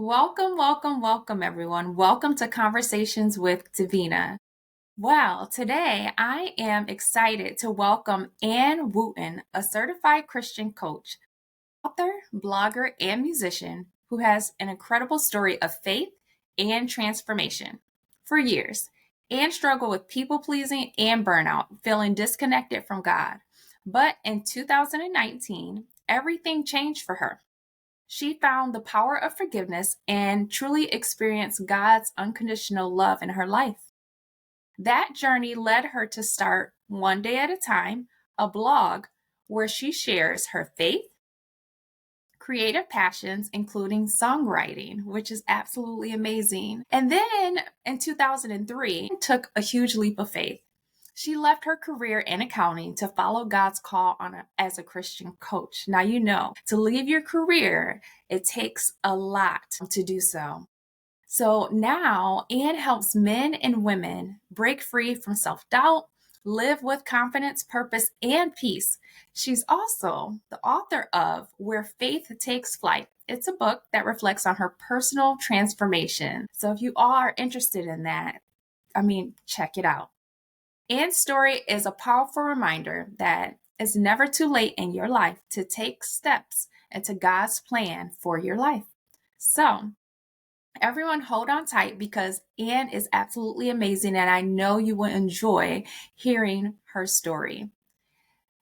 Welcome, welcome, welcome, everyone. Welcome to Conversations with Davina. Well, today I am excited to welcome Anne Wooten, a certified Christian coach, author, blogger, and musician who has an incredible story of faith and transformation. For years, Anne struggled with people pleasing and burnout, feeling disconnected from God. But in 2019, everything changed for her. She found the power of forgiveness and truly experienced God's unconditional love in her life. That journey led her to start One Day at a Time, a blog where she shares her faith, creative passions, including songwriting, which is absolutely amazing. And then in 2003, took a huge leap of faith. She left her career in accounting to follow God's call as a Christian coach. Now, to leave your career, it takes a lot to do so. So now Anne helps men and women break free from self doubt, live with confidence, purpose, and peace. She's also the author of Where Faith Takes Flight. It's a book that reflects on her personal transformation. So if you are interested in that, check it out. Anne's story is a powerful reminder that it's never too late in your life to take steps into God's plan for your life. So, everyone hold on tight because Anne is absolutely amazing and I know you will enjoy hearing her story.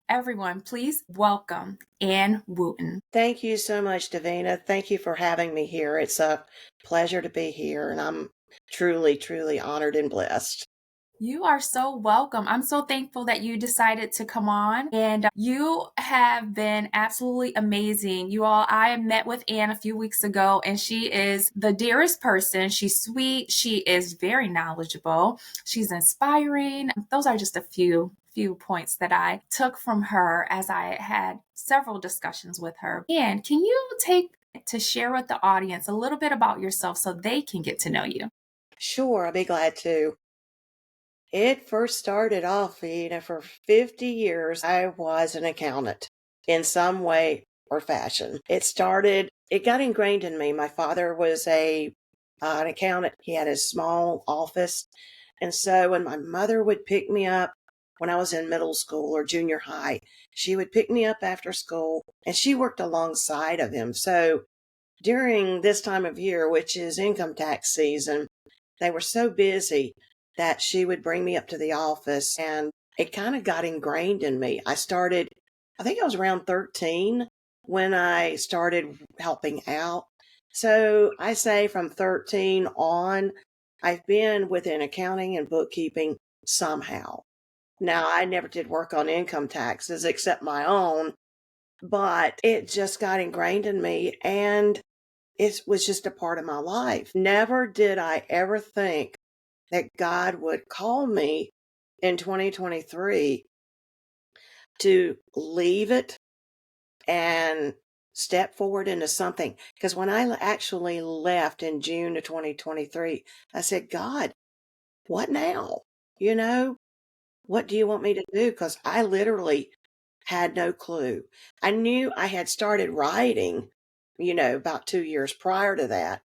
Everyone, please welcome Anne Wooten. Thank you so much, Davina. Thank you for having me here. It's a pleasure to be here, and I'm truly, truly honored and blessed. You are so welcome. I'm so thankful that you decided to come on, and you have been absolutely amazing. You all, I met with Anne a few weeks ago, and she is the dearest person. She's sweet. She is very knowledgeable. She's inspiring. Those are just a few points that I took from her as I had several discussions with her. Anne, can you take to share with the audience a little bit about yourself so they can get to know you? Sure, I'll be glad to. It first started off, for 50 years, I was an accountant in some way or fashion. It got ingrained in me. My father was an accountant. He had a small office. And so when my mother would pick me up when I was in middle school or junior high, she would pick me up after school and she worked alongside of him. So during this time of year, which is income tax season, they were so busy that she would bring me up to the office and it kind of got ingrained in me. I think I was around 13 when I started helping out. So I say from 13 on, I've been within accounting and bookkeeping somehow. Now, I never did work on income taxes except my own, but it just got ingrained in me and it was just a part of my life. Never did I ever think that God would call me in 2023 to leave it and step forward into something. Because when I actually left in June of 2023, I said, God, what now? You know, what do you want me to do? Because I literally had no clue. I knew I had started writing, about 2 years prior to that,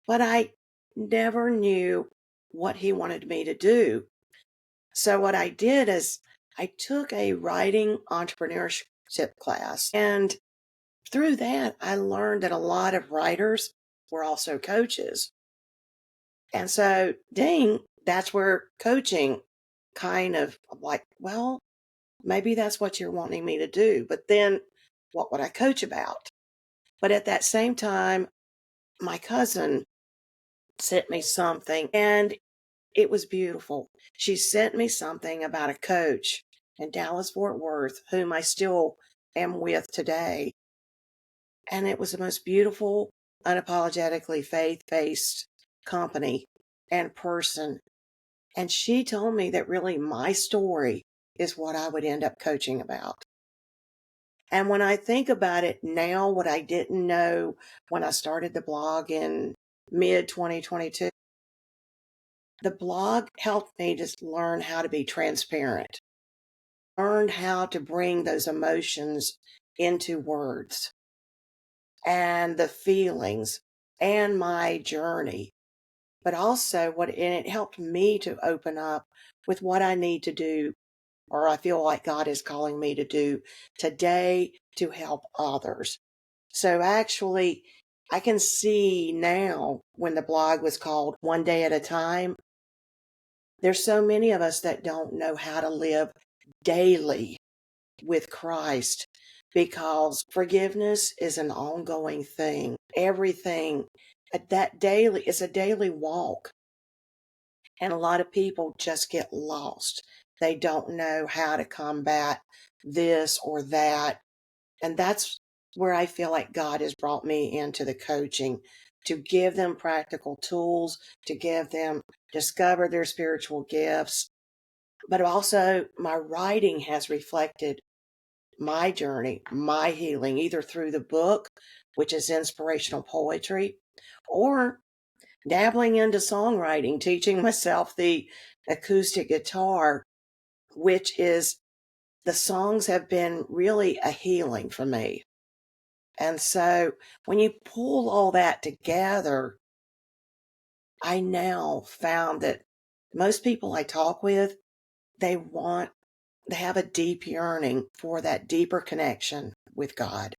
but I never knew what he wanted me to do. So what I did is I took a writing entrepreneurship class, and through that, I learned that a lot of writers were also coaches. And so, dang, that's where coaching kind of like, well, maybe that's what you're wanting me to do. But then what would I coach about? But at that same time, my cousin sent me something and it was beautiful. She sent me something about a coach in Dallas, Fort Worth, whom I still am with today. And it was the most beautiful, unapologetically faith based company and person. And she told me that really my story is what I would end up coaching about. And when I think about it now, what I didn't know when I started the blog in mid 2022, the blog helped me just learn how to be transparent, learn how to bring those emotions into words and the feelings. and my journey, but also and it helped me to open up with what I need to do, or I feel like God is calling me to do today to help others. So actually, I can see now when the blog was called One Day at a Time, there's so many of us that don't know how to live daily with Christ because forgiveness is an ongoing thing. Everything that daily is a daily walk. And a lot of people just get lost. They don't know how to combat this or that. And that's where I feel like God has brought me into the coaching to give them practical tools, to give them discover their spiritual gifts. But also, my writing has reflected my journey, my healing, either through the book, which is inspirational poetry, or dabbling into songwriting, teaching myself the acoustic guitar, which is the songs have been really a healing for me. And so when you pull all that together, I now found that most people I talk with, they want, they have a deep yearning for that deeper connection with God.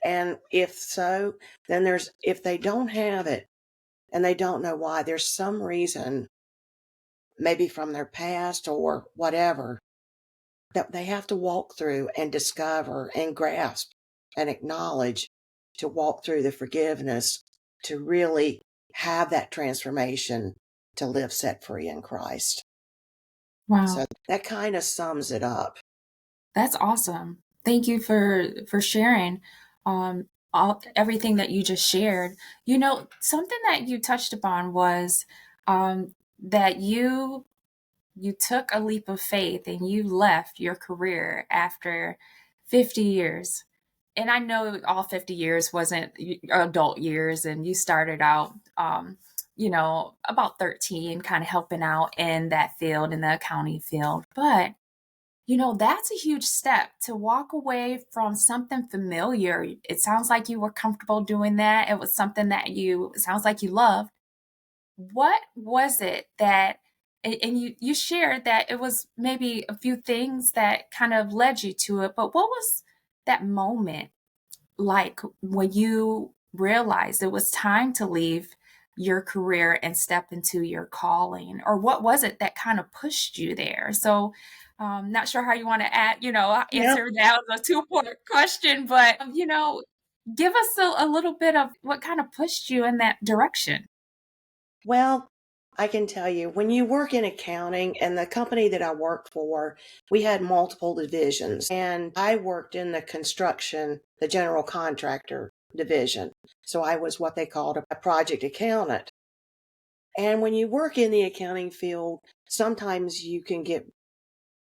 And if so, then if they don't have it and they don't know why, there's some reason, maybe from their past or whatever, that they have to walk through and discover and grasp and acknowledge to walk through the forgiveness to really have that transformation to live set free in Christ. Wow. So that kind of sums it up. That's awesome. Thank you for sharing all everything that you just shared. You know, something that you touched upon was that you took a leap of faith and you left your career after 50 years. And I know all 50 years wasn't adult years, and you started out about 13 kind of helping out in that field, in the accounting field. But that's a huge step to walk away from something familiar. It sounds like you were comfortable doing that. It was something that it sounds like you loved. What was it that, and you shared that it was maybe a few things that kind of led you to it, but what was that moment like when you realized it was time to leave your career and step into your calling? Or what was it that kind of pushed you there? So, not sure how you want to Yep. answer that was a two-part question, but give us a little bit of what kind of pushed you in that direction. Well, I can tell you, when you work in accounting, and the company that I worked for, we had multiple divisions, and I worked in the construction, the general contractor division. So I was what they called a project accountant. And when you work in the accounting field, sometimes you can get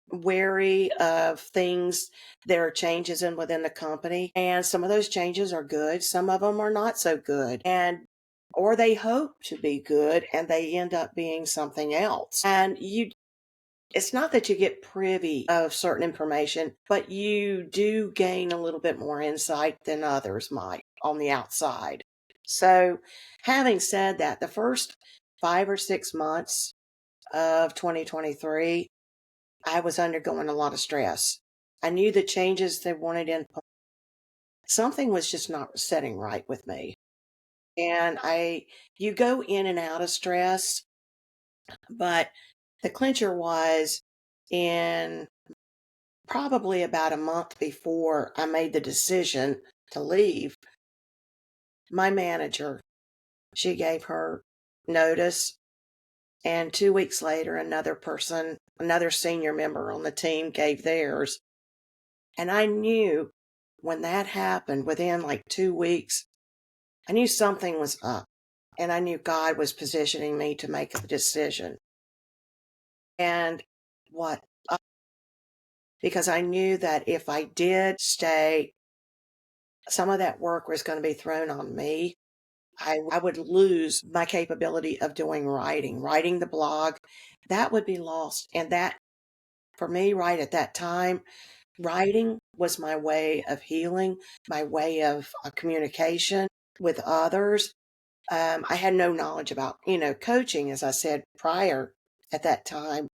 wary of things. There are changes within the company, and some of those changes are good, some of them are not so good, and or they hope to be good and they end up being something else. And it's not that you get privy of certain information, but you do gain a little bit more insight than others might on the outside. So having said that, the first 5 or 6 months of 2023, I was undergoing a lot of stress. I knew the changes they wanted in. Something was just not setting right with me. And you go in and out of stress, but the clincher was in probably about a month before I made the decision to leave. My manager, she gave her notice. And 2 weeks later, another person, another senior member on the team gave theirs. And I knew when that happened within like 2 weeks, I knew something was up. And I knew God was positioning me to make a decision. And what? Because I knew that if I did stay, some of that work was going to be thrown on me. I would lose my capability of doing writing the blog. That would be lost. And that, for me, right at that time, writing was my way of healing, my way of communication with others. I had no knowledge about, coaching, as I said prior at that time.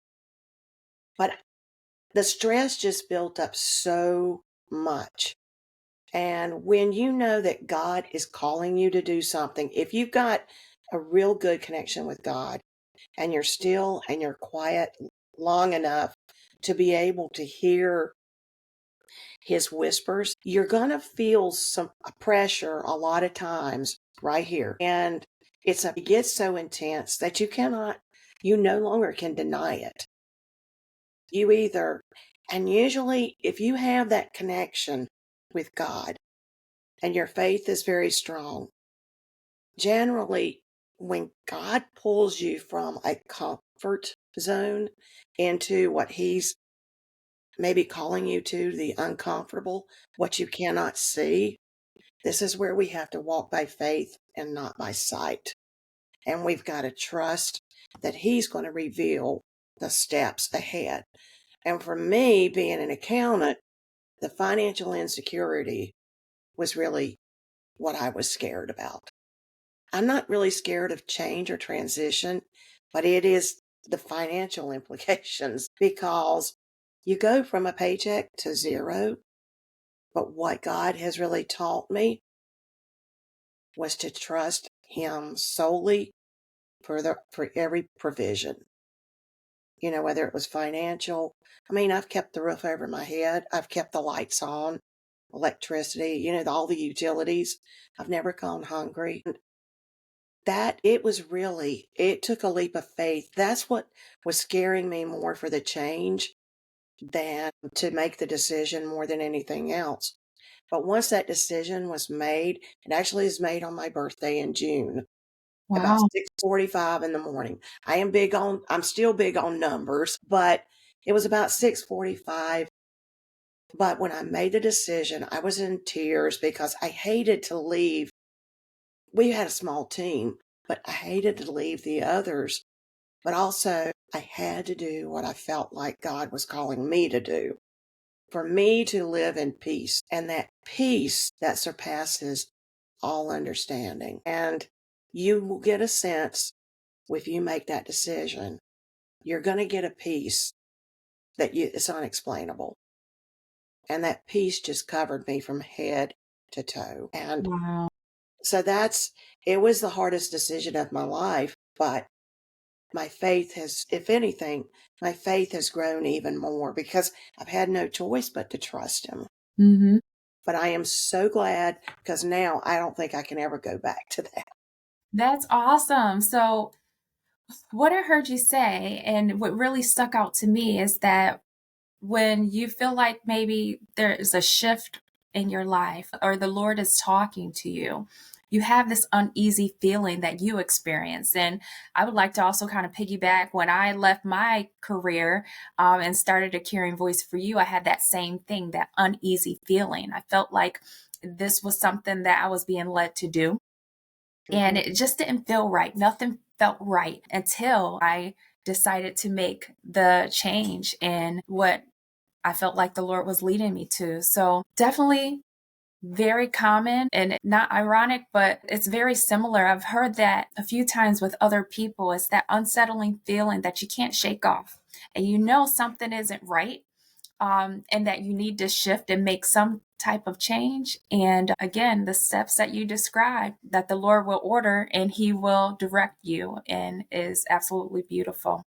But the stress just built up so much. And when you know that God is calling you to do something, if you've got a real good connection with God and you're still and you're quiet long enough to be able to hear his whispers, you're going to feel some pressure a lot of times right here. And it gets so intense that you no longer can deny it. You either, and usually if you have that connection with God and your faith is very strong, generally when God pulls you from a comfort zone into what he's maybe calling you to, the uncomfortable, what you cannot see, this is where we have to walk by faith and not by sight. And we've got to trust that he's going to reveal the steps ahead. And for me, being an accountant, the financial insecurity was really what I was scared about. I'm not really scared of change or transition, but it is the financial implications because you go from a paycheck to zero. But what God has really taught me was to trust him solely for every provision. Whether it was financial. I mean, I've kept the roof over my head. I've kept the lights on, electricity, all the utilities. I've never gone hungry. It took a leap of faith. That's what was scaring me more for the change than to make the decision more than anything else. But once that decision was made, it actually is made on my birthday in June, about Wow. 6:45 in the morning. I'm still big on numbers, but it was about 6:45. But when I made the decision, I was in tears because I hated to leave. We had a small team, but I hated to leave the others. But also, I had to do what I felt like God was calling me to do. For me to live in peace, and that peace that surpasses all understanding. And you will get a sense if you make that decision, you're going to get a peace it's unexplainable. And that peace just covered me from head to toe. And Wow. so it was the hardest decision of my life, but my faith has, if anything, my faith has grown even more because I've had no choice but to trust him. Hmm. But I am so glad because now I don't think I can ever go back to that. That's awesome. So, what I heard you say, and what really stuck out to me, is that when you feel like maybe there is a shift in your life or the Lord is talking to you, you have this uneasy feeling that you experience. And I would like to also kind of piggyback when I left my career and started a caring voice for you. I had that same thing, that uneasy feeling. I felt like this was something that I was being led to do. And Mhm. it just didn't feel right. Nothing felt right until I decided to make the change in what I felt like the Lord was leading me to. So definitely very common and not ironic, but it's very similar. I've heard that a few times with other people. It's that unsettling feeling that you can't shake off. And you know something isn't right, and that you need to shift and make some type of change. And again, the steps that you described that the Lord will order and he will direct you and is absolutely beautiful.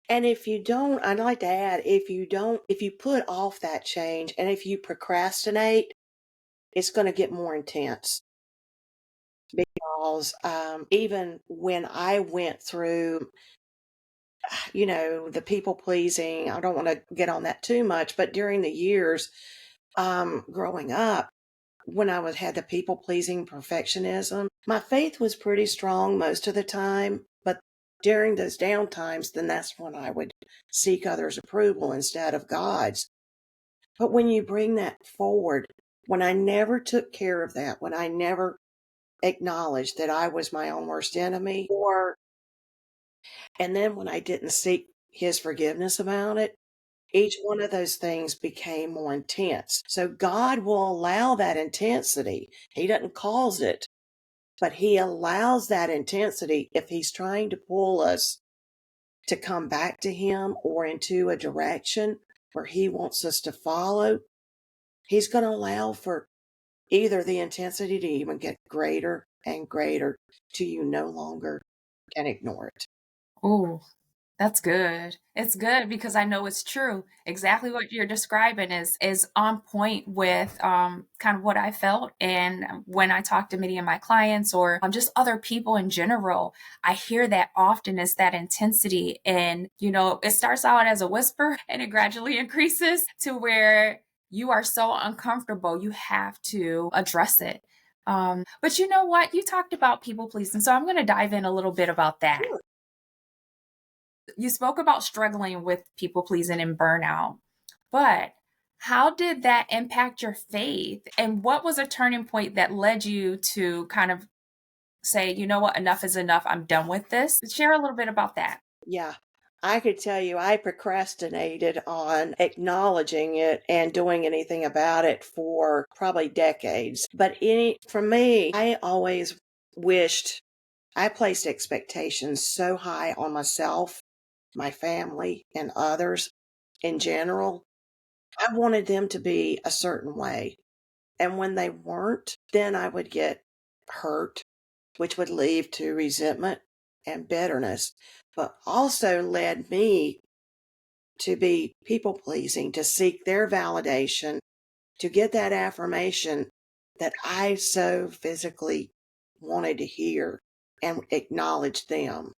And I'd like to add, if you put off that change and if you procrastinate, it's going to get more intense because even when I went through, the people pleasing, I don't want to get on that too much, but during the years growing up, when had the people pleasing perfectionism, my faith was pretty strong most of the time. But during those down times, then that's when I would seek others' approval instead of God's. But when you bring that forward, when I never took care of that, when I never acknowledged that I was my own worst enemy, and then when I didn't seek his forgiveness about it, each one of those things became more intense. So God will allow that intensity. He doesn't cause it, but he allows that intensity if he's trying to pull us to come back to him or into a direction where he wants us to follow. He's going to allow for either the intensity to even get greater and greater till you no longer can ignore it. Ooh, that's good. It's good because I know it's true. Exactly what you're describing is on point with kind of what I felt. And when I talk to many of my clients or just other people in general, I hear that often is that intensity. And, it starts out as a whisper and it gradually increases to where you are so uncomfortable, you have to address it. But you know what? You talked about people pleasing. So I'm going to dive in a little bit about that. Sure. You spoke about struggling with people pleasing and burnout, but how did that impact your faith? And what was a turning point that led you to kind of say, you know what, enough is enough, I'm done with this? Share a little bit about that. Yeah. I could tell you I procrastinated on acknowledging it and doing anything about it for probably decades. But for me, I always wished I placed expectations so high on myself, my family, and others in general. I wanted them to be a certain way. And when they weren't, then I would get hurt, which would lead to resentment and bitterness, but also led me to be people pleasing, to seek their validation, to get that affirmation that I so physically wanted to hear and acknowledge them.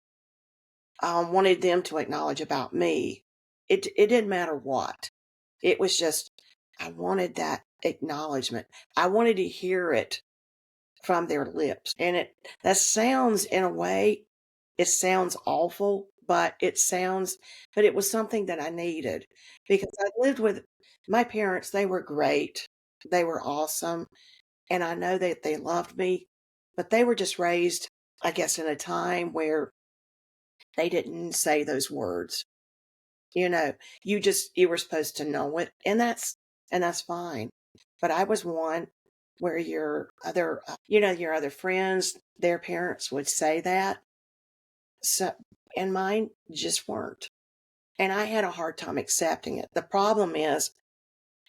I wanted them to acknowledge about me. It didn't matter what. It was just I wanted that acknowledgement. I wanted to hear it from their lips. And that sounds in a way, it sounds awful, but it was something that I needed because I lived with my parents. They were great. They were awesome. And I know that they loved me, but they were just raised, I guess, in a time where they didn't say those words. You know, you were supposed to know it. And that's fine. But I was one where your other friends, their parents would say that. So, and mine just weren't. And I had a hard time accepting it. The problem is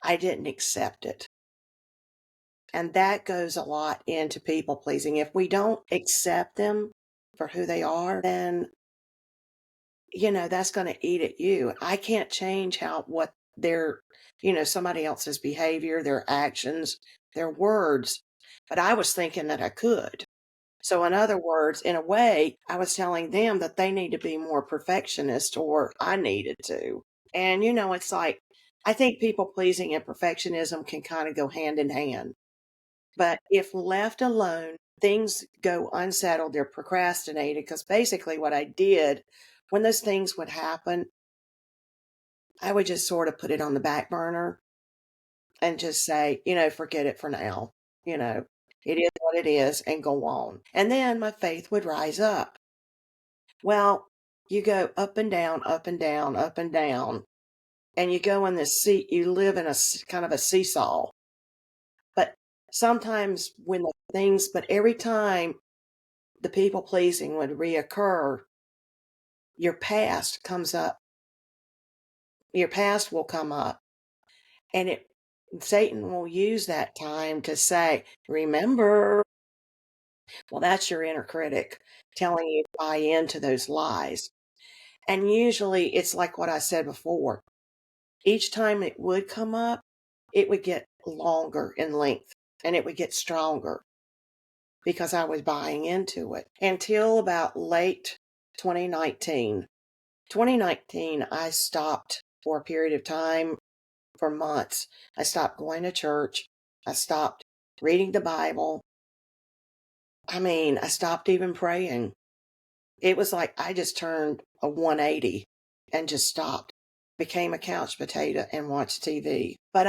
I didn't accept it. And that goes a lot into people pleasing. If we don't accept them for who they are, then, that's going to eat at you. I can't change what their, somebody else's behavior, their actions, their words. But I was thinking that I could. So, in other words, in a way, I was telling them that they need to be more perfectionist or I needed to. And, it's like, I think people pleasing and perfectionism can kind of go hand in hand. But if left alone, things go unsettled, they're procrastinated. Because basically, what I did when those things would happen, I would just sort of put it on the back burner and just say, forget it for now. You know, it is what it is and go on. And then my faith would rise up. Well, you go up and down, up and down, up and down, and you go in this seat, you live in kind of a seesaw. But sometimes but every time the people pleasing would reoccur, your past comes up. Your past will come up. And Satan will use that time to say, remember, well, that's your inner critic telling you to buy into those lies. And usually it's like what I said before. Each time it would come up, it would get longer in length and it would get stronger because I was buying into it until about late 2019. 2019, I stopped for a period of time for months. I stopped going to church. I stopped reading the Bible. I mean, I stopped even praying. It was like I just turned a 180 and just stopped, became a couch potato and watched TV. But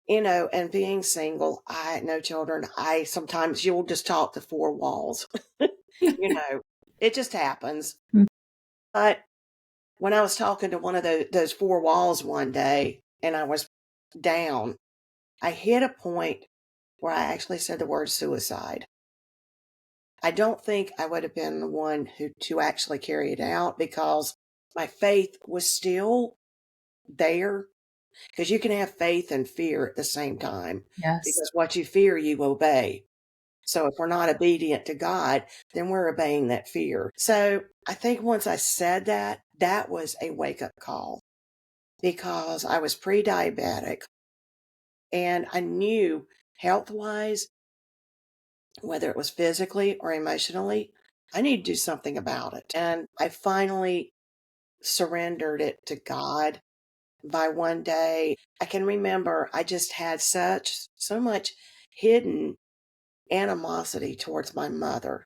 and being single, I had no children. Sometimes you'll just talk to four walls. you know, it just happens. But when I was talking to one of those four walls one day and I was down, I hit a point where I actually said the word suicide. I don't think I would have been the one who to actually carry it out because my faith was still there. Because you can have faith and fear at the same time, Yes. because what you fear, you obey. So if we're not obedient to God, then we're obeying that fear. So I think once I said that, that was a wake up call because I was pre diabetic and I knew health wise, whether it was physically or emotionally, I need to do something about it. And I finally surrendered it to God by one day. I can remember I just had so much hidden animosity towards my mother,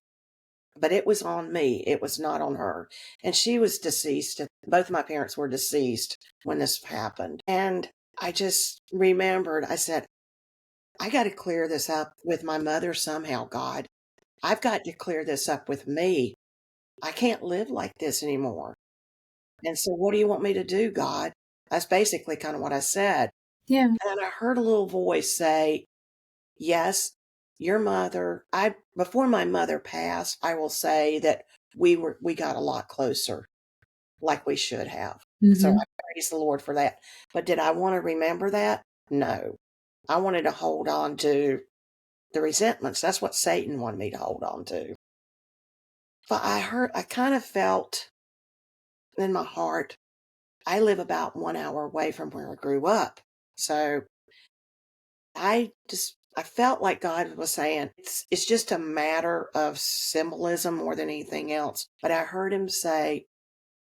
but it was on me. It was not on her. And she was deceased. Both of my parents were deceased when this happened. And I just remembered, I said, I got to clear this up with my mother somehow, God. I've got to clear this up with me. I can't live like this anymore. And so, what do you want me to do, God? That's basically kind of what I said. Yeah. And I heard a little voice say, yes, your mother, I, before my mother passed, I will say that we got a lot closer, like we should have. So Hmm. I praise the Lord for that. But did I want to remember that? No. I wanted to hold on to the resentments. That's what Satan wanted me to hold on to. But I kind of felt in my heart, I live about 1 hour away from where I grew up. So I felt like God was saying it's just a matter of symbolism more than anything else. But I heard him say,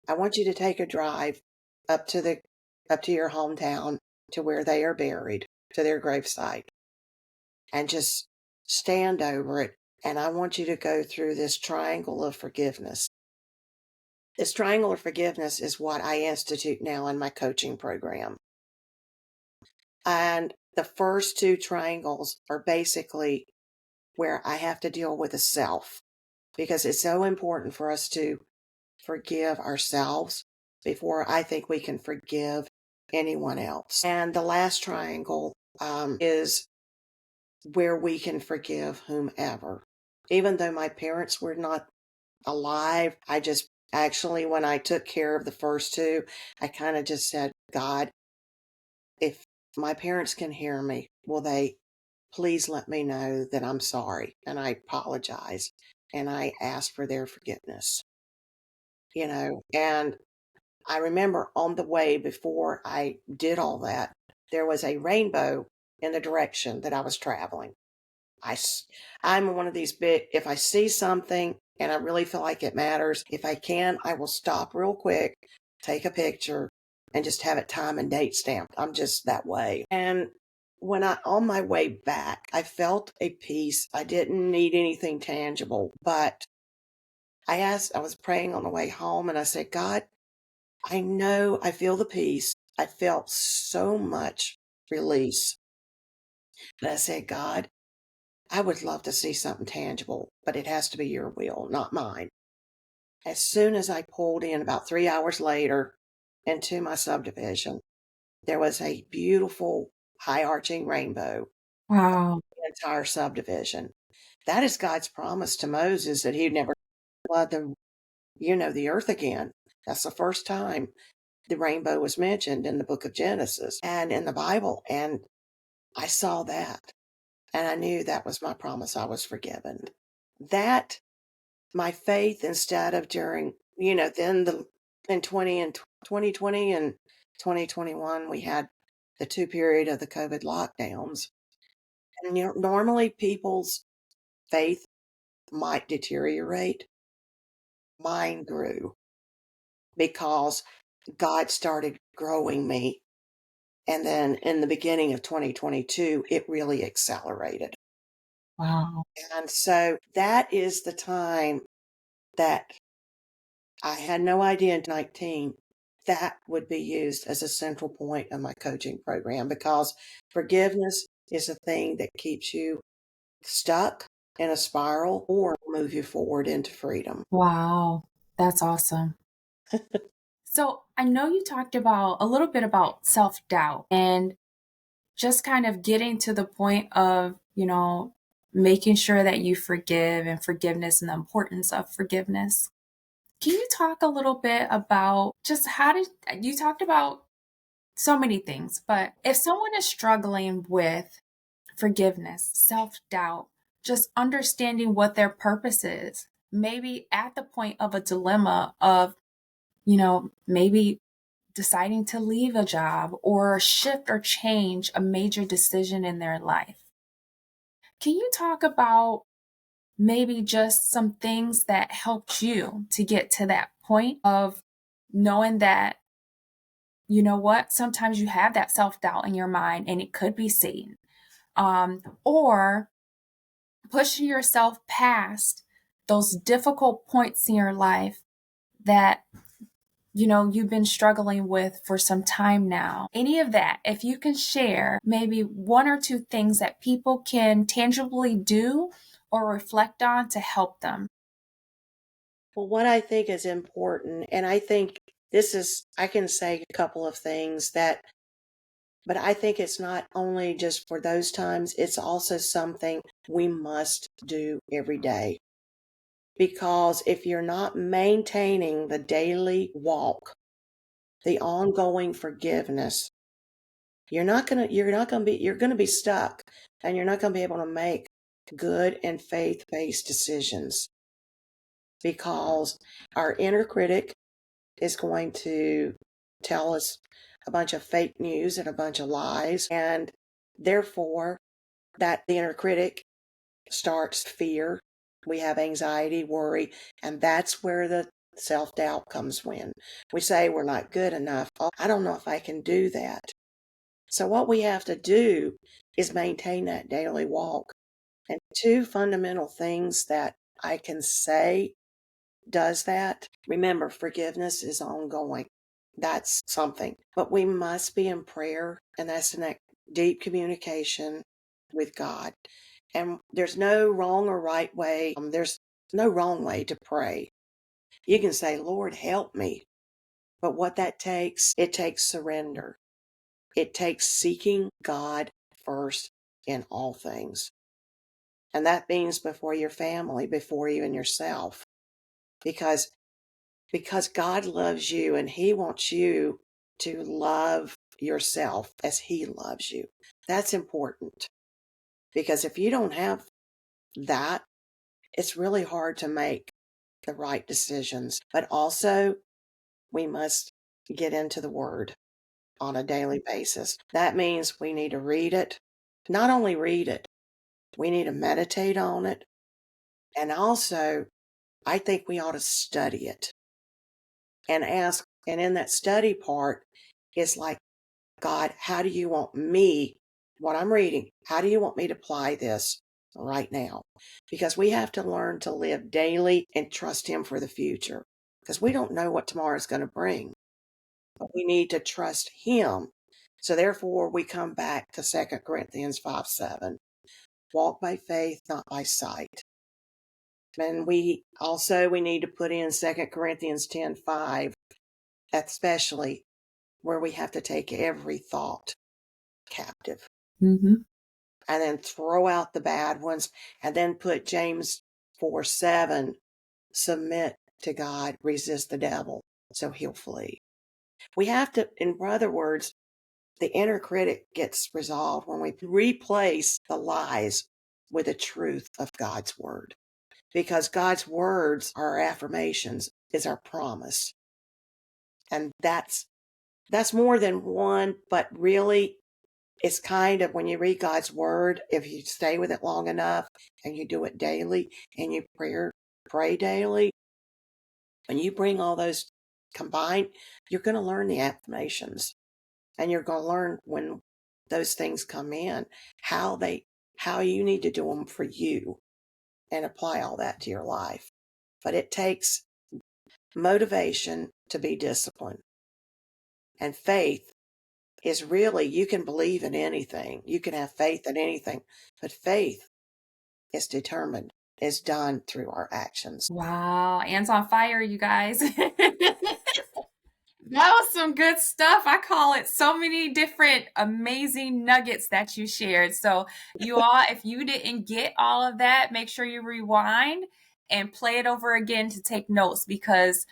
I want you to take a drive up to the up to your hometown to where they are buried, to their gravesite, and just stand over it. And I want you to go through this triangle of forgiveness. This triangle of forgiveness is what I institute now in my coaching program. And the first two triangles are basically where I have to deal with the self because it's so important for us to forgive ourselves before I think we can forgive anyone else. And the last triangle is where we can forgive whomever. Even though my parents were not alive, I just actually, when I took care of the first two, I kind of just said, God, if my parents can hear me, will they please let me know that I'm sorry and I apologize and I ask for their forgiveness, And I remember on the way before I did all that, there was a rainbow in the direction that I was traveling. I, s- I'm one of these big, if I see something and I really feel like it matters, if I can, I will stop real quick, take a picture, and just have it time and date stamped. I'm just that way. And on my way back, I felt a peace. I didn't need anything tangible, but I was praying on the way home and I said, God, I know I feel the peace. I felt so much release. But I said, God, I would love to see something tangible, but it has to be your will, not mine. As soon as I pulled in about 3 hours later into my subdivision, there was a beautiful high arching rainbow Wow. the entire subdivision. That is God's promise to Moses that he'd never flood the earth again. That's the first time the rainbow was mentioned in the book of Genesis and in the Bible. And I saw that and I knew that was my promise. I was forgiven. That my faith instead of during, then in 2020 and 2021, we had the two period of the COVID lockdowns. And normally people's faith might deteriorate. Mine grew because God started growing me. And then in the beginning of 2022, it really accelerated. Wow. And so that is the time that I had no idea in 19 that would be used as a central point of my coaching program because forgiveness is a thing that keeps you stuck in a spiral or move you forward into freedom. Wow. That's awesome. So I know you talked about a little bit about self doubt and just kind of getting to the point of, making sure that you forgive and forgiveness and the importance of forgiveness. Can you talk a little bit about just how did you talked about so many things, but if someone is struggling with forgiveness, self doubt, just understanding what their purpose is, maybe at the point of a dilemma of, maybe deciding to leave a job or shift or change a major decision in their life. Can you talk about maybe just some things that helped you to get to that point of knowing that, you know what, sometimes you have that self doubt in your mind and it could be Satan, or pushing yourself past those difficult points in your life that you've been struggling with for some time now. Any of that, if you can share maybe one or two things that people can tangibly do or reflect on to help them. Well, what I think is important, and I think I can say a couple of things but I think it's not only just for those times, it's also something we must do every day. Because if you're not maintaining the daily walk, the ongoing forgiveness, you're going to be stuck, and you're not going to be able to make good and faith-based decisions, because our inner critic is going to tell us a bunch of fake news and a bunch of lies, and therefore that the inner critic starts fear. We have anxiety, worry, and that's where the self-doubt comes when we say we're not good enough. Oh, I don't know if I can do that. So what we have to do is maintain that daily walk. And two fundamental things that I can say does that. Remember, forgiveness is ongoing. That's something. But we must be in prayer, and that's in that deep communication with God. And there's no wrong or right way. There's no wrong way to pray. You can say, Lord, help me. But what that takes, it takes surrender. It takes seeking God first in all things. And that means before your family, before you and yourself. Because God loves you, and He wants you to love yourself as He loves you. That's important. Because if you don't have that, it's really hard to make the right decisions. But also, we must get into the Word on a daily basis. That means we need to read it. Not only read it, we need to meditate on it. And also, I think we ought to study it and ask. And in that study part, it's like, God, how do you want me, what I'm reading, how do you want me to apply this right now? Because we have to learn to live daily and trust Him for the future. Because we don't know what tomorrow is going to bring, but we need to trust Him. So therefore, we come back to 2 Corinthians 5:7. Walk by faith, not by sight. And we need to put in 2 Corinthians 10:5, especially where we have to take every thought captive. Mm-hmm. And then throw out the bad ones, and then put James 4:7, submit to God, resist the devil, so he'll flee. We have to, in other words, the inner critic gets resolved when we replace the lies with the truth of God's word. Because God's words are our affirmations, is our promise. And that's more than one, but really it's kind of, when you read God's word, if you stay with it long enough and you do it daily and you pray daily, when you bring all those combined, you're going to learn the affirmations, and you're going to learn when those things come in, how you need to do them for you, and apply all that to your life. But it takes motivation to be disciplined. And faith is really, you can believe in anything. You can have faith in anything. But faith is determined, is done through our actions. Wow, Anne's on fire, you guys. That was some good stuff. I call it so many different amazing nuggets that you shared. So, you all, if you didn't get all of that, make sure you rewind and play it over again to take notes because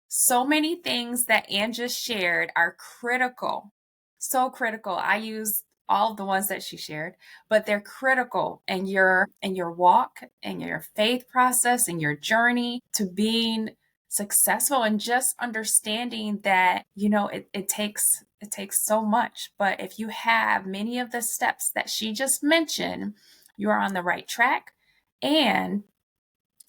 so many things that Anne just shared are critical. So critical. I use all of the ones that she shared, but they're critical in your walk and your faith process and your journey to being successful and just understanding that, it takes so much. But if you have many of the steps that she just mentioned, you are on the right track. And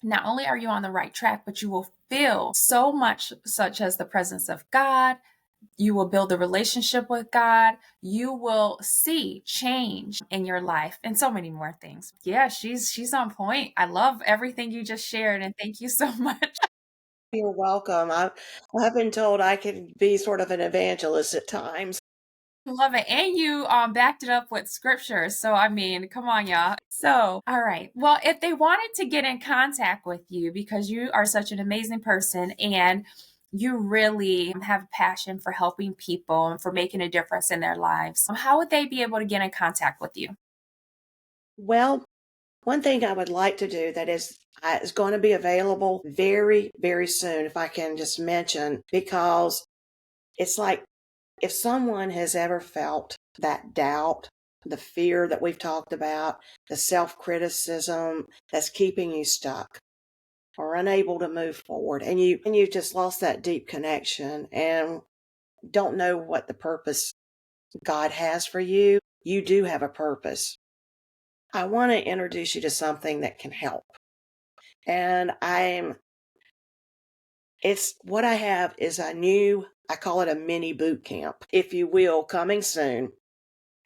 not only are you on the right track, but you will feel so much, such as the presence of God. You will build a relationship with God. You will see change in your life and so many more things. Yeah, she's on point. I love everything you just shared and thank you so much. You're welcome. I've been told I can be sort of an evangelist at times. Love it. And you backed it up with scripture. So I mean, come on, y'all. So, all right. Well, if they wanted to get in contact with you because you are such an amazing person and you really have a passion for helping people and for making a difference in their lives, how would they be able to get in contact with you? Well, one thing I would like to do that is going to be available very, very soon, if I can just mention, because it's like if someone has ever felt that doubt, the fear that we've talked about, the self criticism that's keeping you stuck or unable to move forward, and you just lost that deep connection and don't know what the purpose God has for you, you do have a purpose. I want to introduce you to something that can help. And it's what I have is I call it a mini boot camp, if you will, coming soon.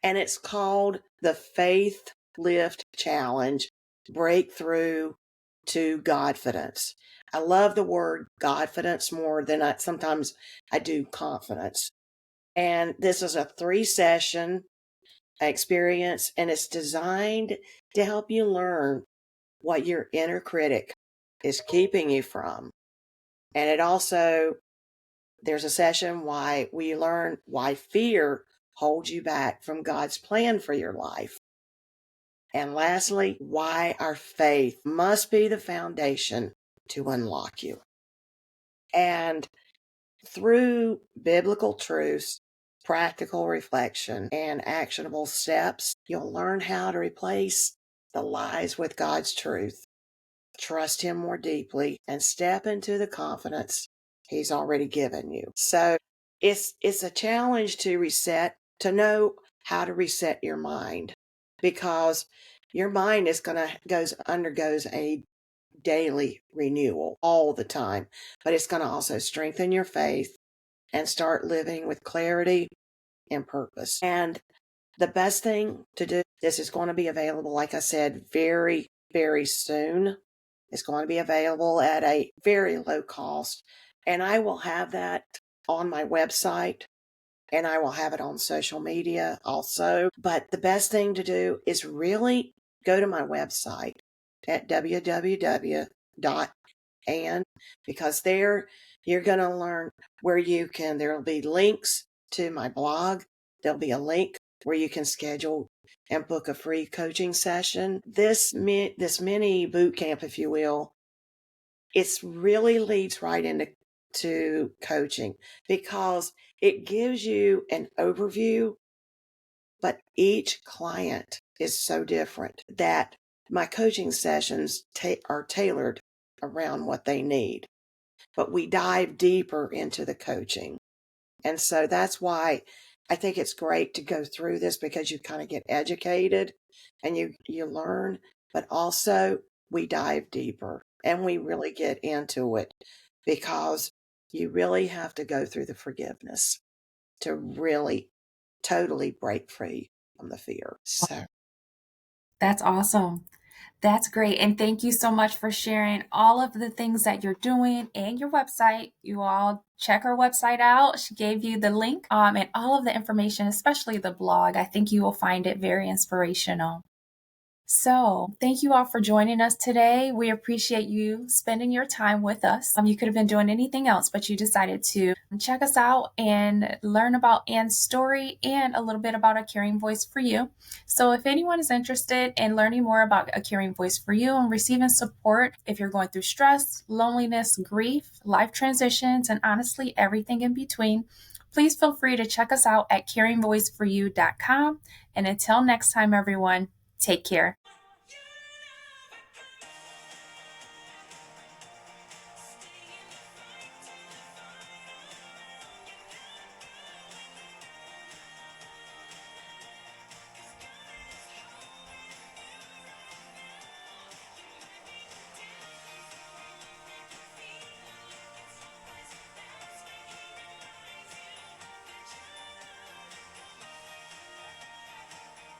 And it's called the Faith Lift Challenge Breakthrough to Godfidence. I love the word Godfidence more than sometimes I do confidence. And this is a 3-session experience, and it's designed to help you learn what your inner critic is keeping you from. And it also, there's a session why we learn why fear holds you back from God's plan for your life. And lastly, why our faith must be the foundation to unlock you. And through biblical truths, practical reflection, and actionable steps, you'll learn how to replace the lies with God's truth, trust Him more deeply, and step into the confidence He's already given you. So it's a challenge to reset, to know how to reset your mind, because your mind undergoes a daily renewal all the time, but it's going to also strengthen your faith and start living with clarity and purpose. And the best thing to do, this is going to be available, like I said, very, very soon. It's going to be available at a very low cost. And I will have that on my website and I will have it on social media also. But the best thing to do is really go to my website at www.and because there you're going to learn where there'll be links to my blog. There'll be a link where you can schedule and book a free coaching session. This mini boot camp, if you will, it's really leads right into coaching because it gives you an overview, but each client is so different that my coaching sessions are tailored around what they need. But we dive deeper into the coaching. And so that's why I think it's great to go through this because you kind of get educated and you learn, but also we dive deeper and we really get into it because you really have to go through the forgiveness to really totally break free from the fear. So That's awesome. That's great. And thank you so much for sharing all of the things that you're doing and your website. You all check her website out. She gave you the link and all of the information, especially the blog. I think you will find it very inspirational. So, thank you all for joining us today. We appreciate you spending your time with us. You could have been doing anything else, but you decided to check us out and learn about Anne's story and a little bit about A Caring Voice for You. So, if anyone is interested in learning more about A Caring Voice for You and receiving support if you're going through stress, loneliness, grief, life transitions, and honestly, everything in between, please feel free to check us out at caringvoiceforyou.com. And until next time, everyone, take care.